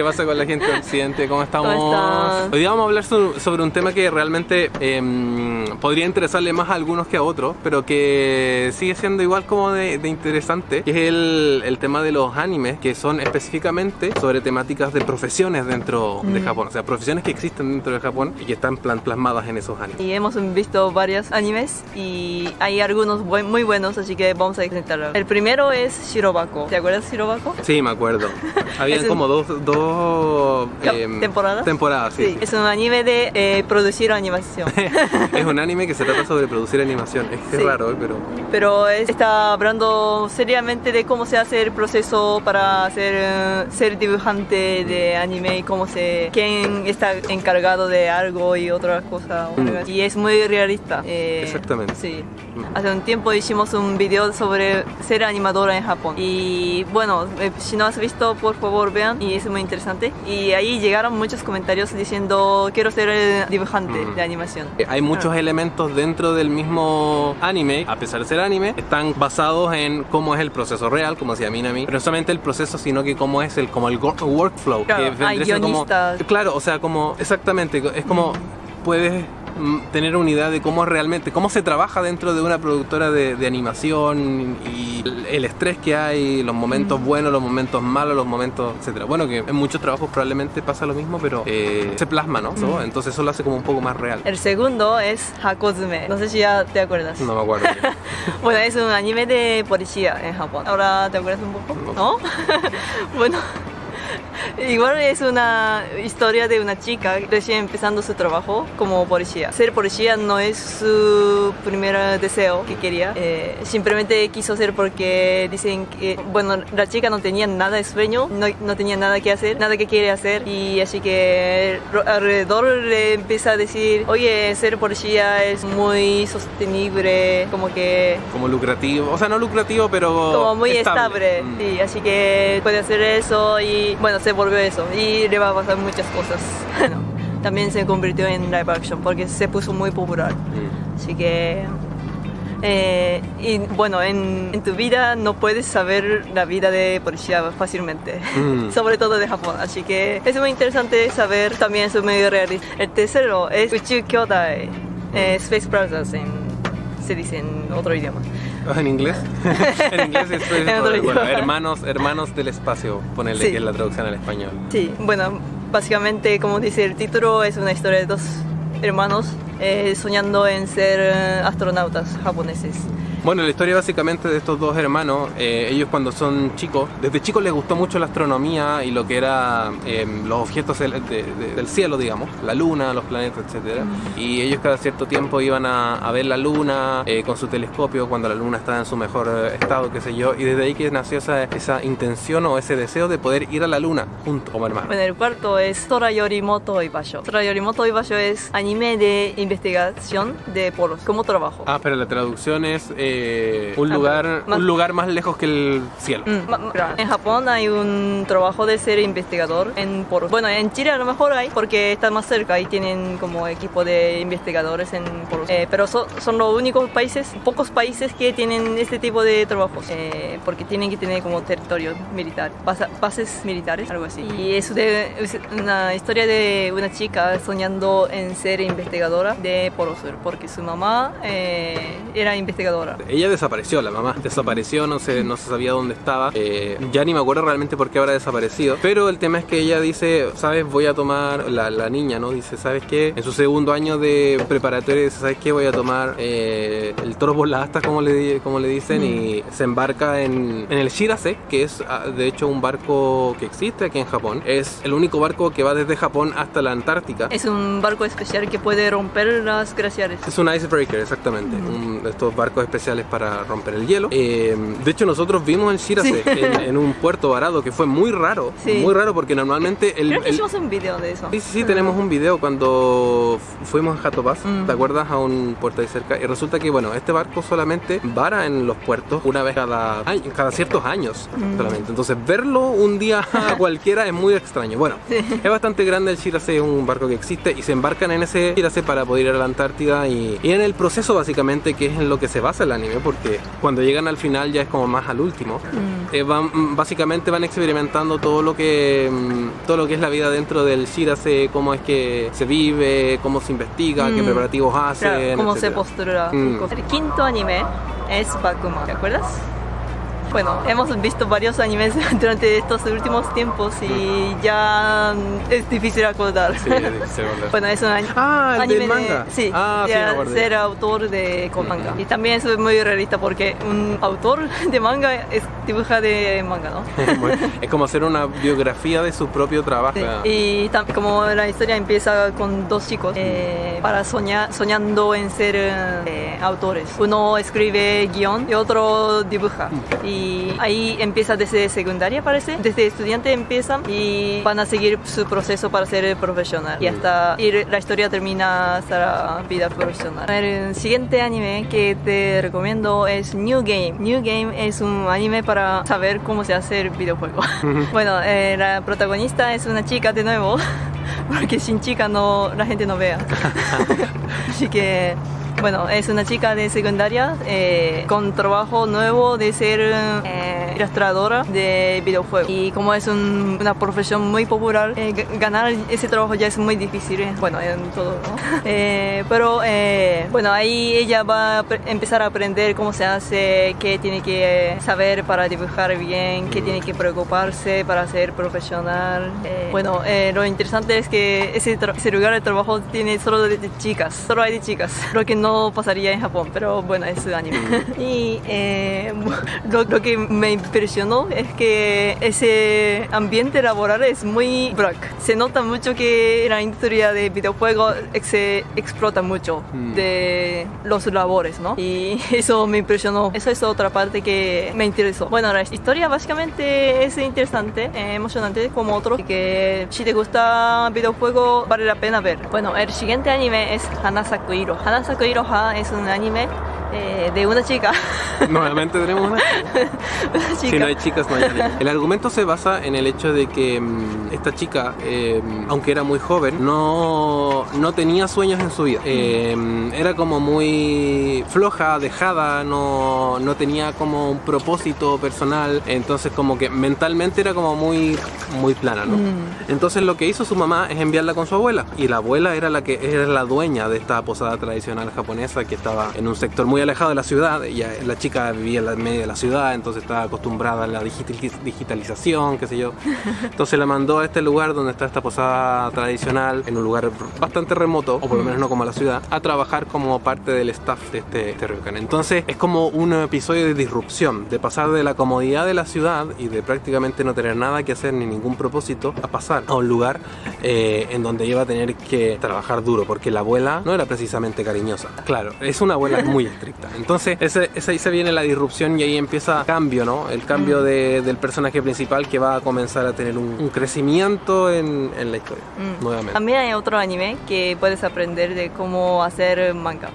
¿Qué pasa con la gente de Occidente? ¿Cómo estamos? ¿Cómo están? Hoy día vamos a hablar sobre un tema que realmente podría interesarle más a algunos que a otros, pero que sigue siendo igual como de interesante, que es el tema de los animes, que son específicamente sobre temáticas de profesiones dentro de Japón. O sea, profesiones que existen dentro de Japón y que están plasmadas en esos animes. Y hemos visto varios animes y hay algunos muy buenos, así que vamos a intentarlo. El primero es Shirobako. ¿Te acuerdas de Shirobako? Sí, me acuerdo. Habían como dos ¿Temporadas? Temporadas, sí. Es un anime de producir animación. Es un anime que se trata sobre producir animación. Es raro, Pero está hablando seriamente de cómo se hace el proceso para ser dibujante de anime y quién está encargado de algo y otras cosas. Y es muy realista. Exactamente. Sí. Hace un tiempo hicimos un video sobre ser animadora en Japón. Y bueno, si no has visto, por favor vean. Y es muy interesante. Y ahí llegaron muchos comentarios diciendo quiero ser dibujante de animación. Hay muchos elementos dentro del mismo anime, a pesar de ser anime, están basados en cómo es el proceso real, como decía Minami. Pero no solamente el proceso, sino que cómo es el workflow. Claro, que hay guionistas. Claro, o sea, como exactamente, es como puedes tener una idea de cómo realmente, cómo se trabaja dentro de una productora de animación y el estrés que hay, los momentos buenos, los momentos malos, los momentos, etcétera. Bueno, que en muchos trabajos probablemente pasa lo mismo, pero se plasma, ¿no? Entonces eso lo hace como un poco más real. El segundo es Hakozume. No sé si ya te acuerdas. No me acuerdo. Bueno, es un anime de policía en Japón. ¿Ahora te acuerdas un poco? ¿No? Bueno, igual es una historia de una chica recién empezando su trabajo como policía. Ser policía no es su primer deseo que quería. Simplemente quiso ser porque dicen que, bueno, la chica no tenía nada de sueño, no tenía nada que hacer, nada que quiere hacer. Y así que alrededor le empieza a decir, oye, ser policía es muy sostenible, como lucrativo, o sea, no lucrativo, pero como muy estable. Sí, así que puede hacer eso y bueno, se volvió eso y le va a pasar muchas cosas. También se convirtió en live action porque se puso muy popular. Así que y bueno, en tu vida no puedes saber la vida de policía fácilmente, sobre todo de Japón, así que es muy interesante saber. También es muy realista. El tercero es Uchu Kyodai, Space Brothers se dice en otro idioma. ¿En inglés? En inglés es bueno, hermanos del espacio, ponerle que es la traducción al español. Sí, bueno, básicamente como dice el título, es una historia de dos hermanos soñando en ser astronautas japoneses. Bueno, la historia básicamente de estos dos hermanos, ellos cuando son chicos, desde chicos les gustó mucho la astronomía y lo que era los objetos del cielo, digamos, la luna, los planetas, etc. Y ellos cada cierto tiempo iban a ver la luna con su telescopio cuando la luna estaba en su mejor estado, qué sé yo, y desde ahí que nació esa intención o ese deseo de poder ir a la luna juntos como hermanos. Bueno, el cuarto es Tora Yorimoto Ibasho. Tora Yorimoto Ibasho es anime de investigación de polos, como trabajo. Pero la traducción es un lugar más lejos que el cielo. En Japón hay un trabajo de ser investigador en polos. Bueno, en Chile a lo mejor hay porque está más cerca y tienen como equipo de investigadores en polos. Pero son los únicos pocos países que tienen este tipo de trabajos, porque tienen que tener como territorio militar, bases militares, algo así. Y es una historia de una chica soñando en ser investigadora de Polo Sur, porque su mamá era investigadora. Ella desapareció, la mamá desapareció, no se sabía dónde estaba. Ya ni me acuerdo realmente por qué habrá desaparecido. Pero el tema es que ella dice, ¿sabes? Voy a tomar, la niña, ¿no? Dice, ¿sabes qué? En su segundo año de preparatoria dice, ¿sabes qué? Voy a tomar el toro por las astas, como le dicen, y se embarca en el Shirase, que es de hecho un barco que existe aquí en Japón. Es el único barco que va desde Japón hasta la Antártica. Es un barco especial que puede romper las glaciares. Es un icebreaker, exactamente. Estos barcos especiales para romper el hielo. De hecho, nosotros vimos el Shirase en un puerto varado, que fue muy raro. Muy raro porque normalmente... Creo que hicimos un video de eso. Sí, tenemos un video cuando fuimos a Jatobás, ¿te acuerdas? A un puerto ahí cerca. Y resulta que, bueno, este barco solamente vara en los puertos una vez cada ciertos años solamente. Entonces, verlo un día cualquiera es muy extraño. Bueno, es bastante grande el Shirase, es un barco que existe y se embarcan en ese Shirase para poder ir a la Antártida y en el proceso básicamente, que es en lo que se basa el anime, porque cuando llegan al final ya es como más al último. Básicamente van experimentando todo lo que es la vida dentro del Shirase, cómo es que se vive, cómo se investiga, qué preparativos hacen, claro, cómo se etcétera. postura. El quinto anime es Bakuman, ¿te acuerdas? Bueno, hemos visto varios animes durante estos últimos tiempos y ya es difícil acordar. Sí, es difícil acordar. Bueno, es un el anime del manga. Sí, sí, me acordé. ser autor con manga. Y también es muy realista porque un autor de manga dibuja de manga, ¿no? Es como hacer una biografía de su propio trabajo. Sí. Y como la historia empieza con dos chicos soñando en ser autores. Uno escribe guión y otro dibuja. Y ahí empieza desde secundaria, parece. Desde estudiante empiezan y van a seguir su proceso para ser profesional. Y la historia termina hasta la vida profesional. El siguiente anime que te recomiendo es New Game. New Game es un anime para saber cómo se hace el videojuego. Bueno, la protagonista es una chica de nuevo, porque sin chica la gente no vea. Así que... Bueno, es una chica de secundaria con trabajo nuevo de ser ilustradora de videojuegos. Y como es una profesión muy popular, ganar ese trabajo ya es muy difícil. Bueno, en todo, ¿no? Pero bueno, ahí ella va a empezar a aprender cómo se hace, qué tiene que saber para dibujar bien, qué tiene que preocuparse para ser profesional. Bueno, lo interesante es que ese lugar de trabajo tiene solo de chicas, solo hay de chicas, lo que no pasaría en Japón, pero bueno, es un anime. Y lo que me impresionó es que ese ambiente laboral es muy black. Se nota mucho que la industria de videojuegos se explota mucho de los labores, ¿no? Y eso me impresionó. Eso es otra parte que me interesó. Bueno, la historia básicamente es interesante, emocionante como otro, y que si te gusta videojuego vale la pena ver. Bueno, el siguiente anime es Hanasaku-Iro. Hanasaku-Iro es un anime de una chica. Nuevamente tenemos una chica. Si no hay chicas, no hay anime. El argumento se basa en el hecho de que esta chica, aunque era muy joven, no tenía sueños en su vida. Era como muy floja, dejada, no tenía como un propósito personal. Entonces como que mentalmente era como muy plana, ¿no? Entonces lo que hizo su mamá es enviarla con su abuela. Y la abuela era la dueña de esta posada tradicional japonesa que estaba en un sector muy alejado de la ciudad. La chica vivía en medio de la ciudad, entonces estaba acostumbrada a la digitalización, qué sé yo. Entonces la mandó a este lugar donde está esta posada tradicional, en un lugar bastante remoto, o por lo menos no como la ciudad, a trabajar como parte del staff de este ryokan. Entonces es como un episodio de disrupción, de pasar de la comodidad de la ciudad y de prácticamente no tener nada que hacer ni ningún propósito, a pasar a un lugar en donde iba a tener que trabajar duro, porque la abuela no era precisamente cariñosa. Claro, es una abuela muy estricta. Entonces ahí se viene la disrupción y ahí empieza el cambio, ¿no? El cambio del personaje principal, que va a comenzar a tener un crecimiento en la historia, nuevamente. También hay otro anime que puedes aprender de cómo hacer manga.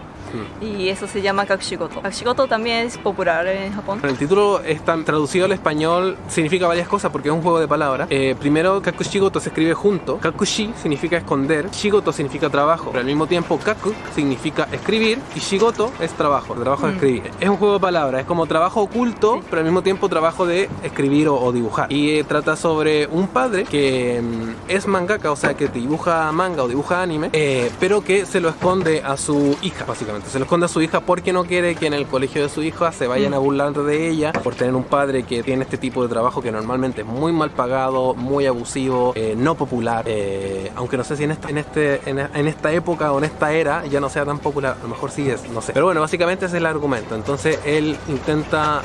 Y eso se llama Kakushigoto. Kakushigoto también es popular en Japón. El título traducido al español significa varias cosas porque es un juego de palabras. Primero, Kakushigoto se escribe junto. Kakushi significa esconder, Shigoto significa trabajo, pero al mismo tiempo Kaku significa escribir y Shigoto es trabajo de escribir. Es un juego de palabras, es como trabajo oculto, pero al mismo tiempo trabajo de escribir o dibujar. Y trata sobre un padre que es mangaka, o sea que dibuja manga o dibuja anime, pero que se lo esconde a su hija, básicamente. Se lo esconde a su hija porque no quiere que en el colegio de su hija se vayan a burlar de ella por tener un padre que tiene este tipo de trabajo que normalmente es muy mal pagado, muy abusivo, no popular, aunque no sé si en esta época o en esta era ya no sea tan popular, a lo mejor sí es, no sé. Pero bueno, básicamente ese es el argumento. Entonces él intenta,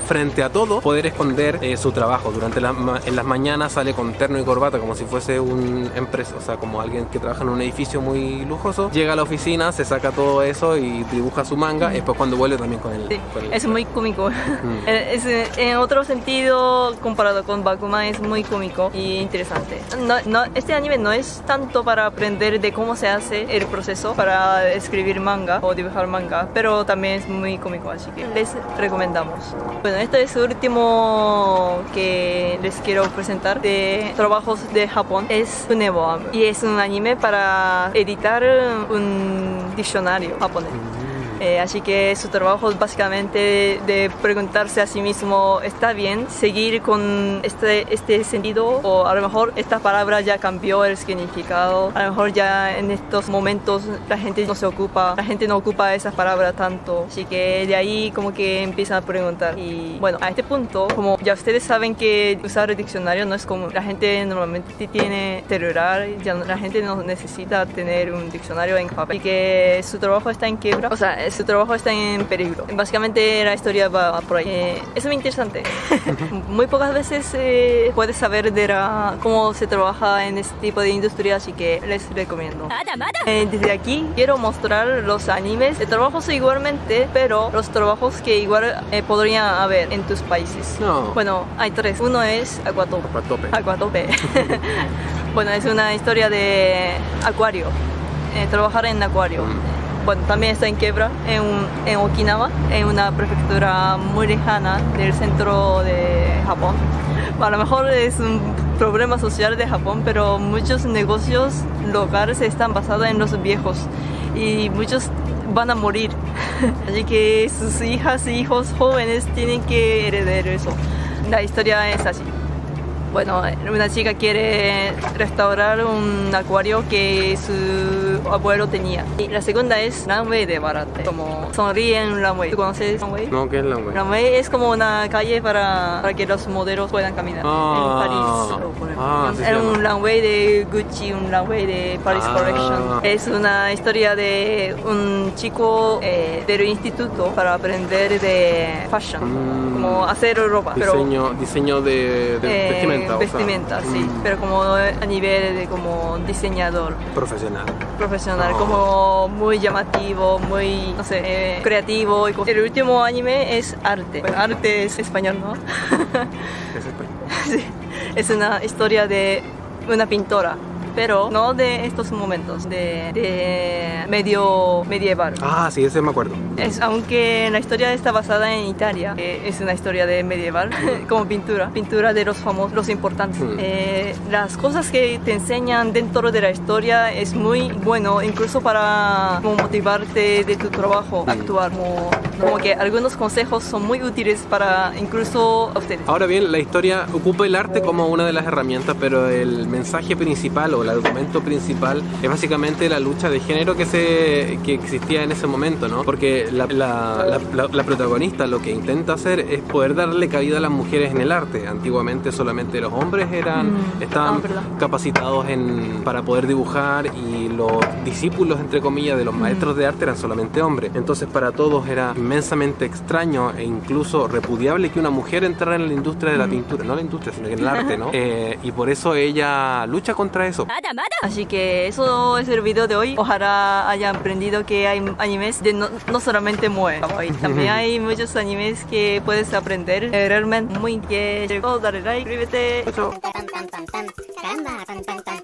frente a todo, poder esconder su trabajo. En las mañanas sale con terno y corbata como si fuese un empresa, o sea, como alguien que trabaja en un edificio muy lujoso. Llega a la oficina, se saca todo eso y dibuja su manga. Y después cuando vuelve también con él. Sí, es muy cómico. En otro sentido, comparado con Bakuman, es muy cómico y interesante. Este anime no es tanto para aprender de cómo se hace el proceso para escribir manga o dibujar manga, pero también es muy cómico, así que les recomendamos. Bueno, este es el último que les quiero presentar de trabajos de Japón. Es Funeboam y es un anime para editar un diccionario japonés. Así que su trabajo es básicamente de preguntarse a sí mismo, ¿está bien seguir con este sentido? O a lo mejor esta palabra ya cambió el significado. A lo mejor ya en estos momentos la gente no ocupa esas palabras tanto. Así que de ahí como que empiezan a preguntar. Y bueno, a este punto, como ya ustedes saben que usar el diccionario no es común. La gente normalmente tiene celular, ya la gente no necesita tener un diccionario en papel. Así que su trabajo está en quiebra, o sea, su trabajo está en peligro. Básicamente la historia va por ahí. Es muy interesante. Muy pocas veces puedes saber cómo se trabaja en este tipo de industria, así que les recomiendo. Desde aquí quiero mostrar los animes de trabajos igualmente, pero los trabajos que igual podrían haber en tus países. No. Bueno, hay tres. Uno es Aquatope. Bueno, es una historia de acuario, trabajar en acuario. Bueno, también está en quiebra en Okinawa, en una prefectura muy lejana del centro de Japón. A lo mejor es un problema social de Japón, pero muchos negocios locales están basados en los viejos y muchos van a morir. Así que sus hijas y hijos jóvenes tienen que heredar eso. La historia es así. Bueno, una chica quiere restaurar un acuario que su abuelo tenía. Y la segunda es runway de Barate, como sonríe en un runway. ¿Tú conoces runway? No, ¿qué es runway? Runway es como una calle para que los modelos puedan caminar en París. Sí, Era un runway de Gucci, un runway de Paris Collection. Es una historia de un chico del instituto para aprender de fashion, como hacer ropa. Diseño de vestimenta. Vestimenta, sí, pero como a nivel de como diseñador profesional, como muy llamativo, muy, no sé, creativo. El último anime es Arte. Bueno, Arte es español, ¿no? Es español. Sí, es una historia de una pintora, pero no de estos momentos, de medio medieval. Ah, sí, ese me acuerdo. Aunque la historia está basada en Italia, es una historia de medieval, como pintura de los famosos, los importantes. Las cosas que te enseñan dentro de la historia es muy bueno, incluso para como motivarte de tu trabajo, actuar. Como que algunos consejos son muy útiles para incluso a ustedes. Ahora bien, la historia ocupa el arte como una de las herramientas, pero el mensaje principal o el argumento principal es básicamente la lucha de género que existía en ese momento, ¿no? Porque la protagonista lo que intenta hacer es poder darle cabida a las mujeres en el arte. Antiguamente solamente los hombres estaban capacitados para poder dibujar, y los discípulos, entre comillas, de los maestros de arte eran solamente hombres. Entonces para todos era inmensamente extraño e incluso repudiable que una mujer entrara en la industria de la pintura, no la industria, sino que en el arte, ¿no? Y por eso ella lucha contra eso. Así que eso es el video de hoy. Ojalá hayan aprendido que hay animes de no solamente moe, también hay muchos animes que puedes aprender realmente muy bien. Dale like, suscríbete. Chao. Caramba,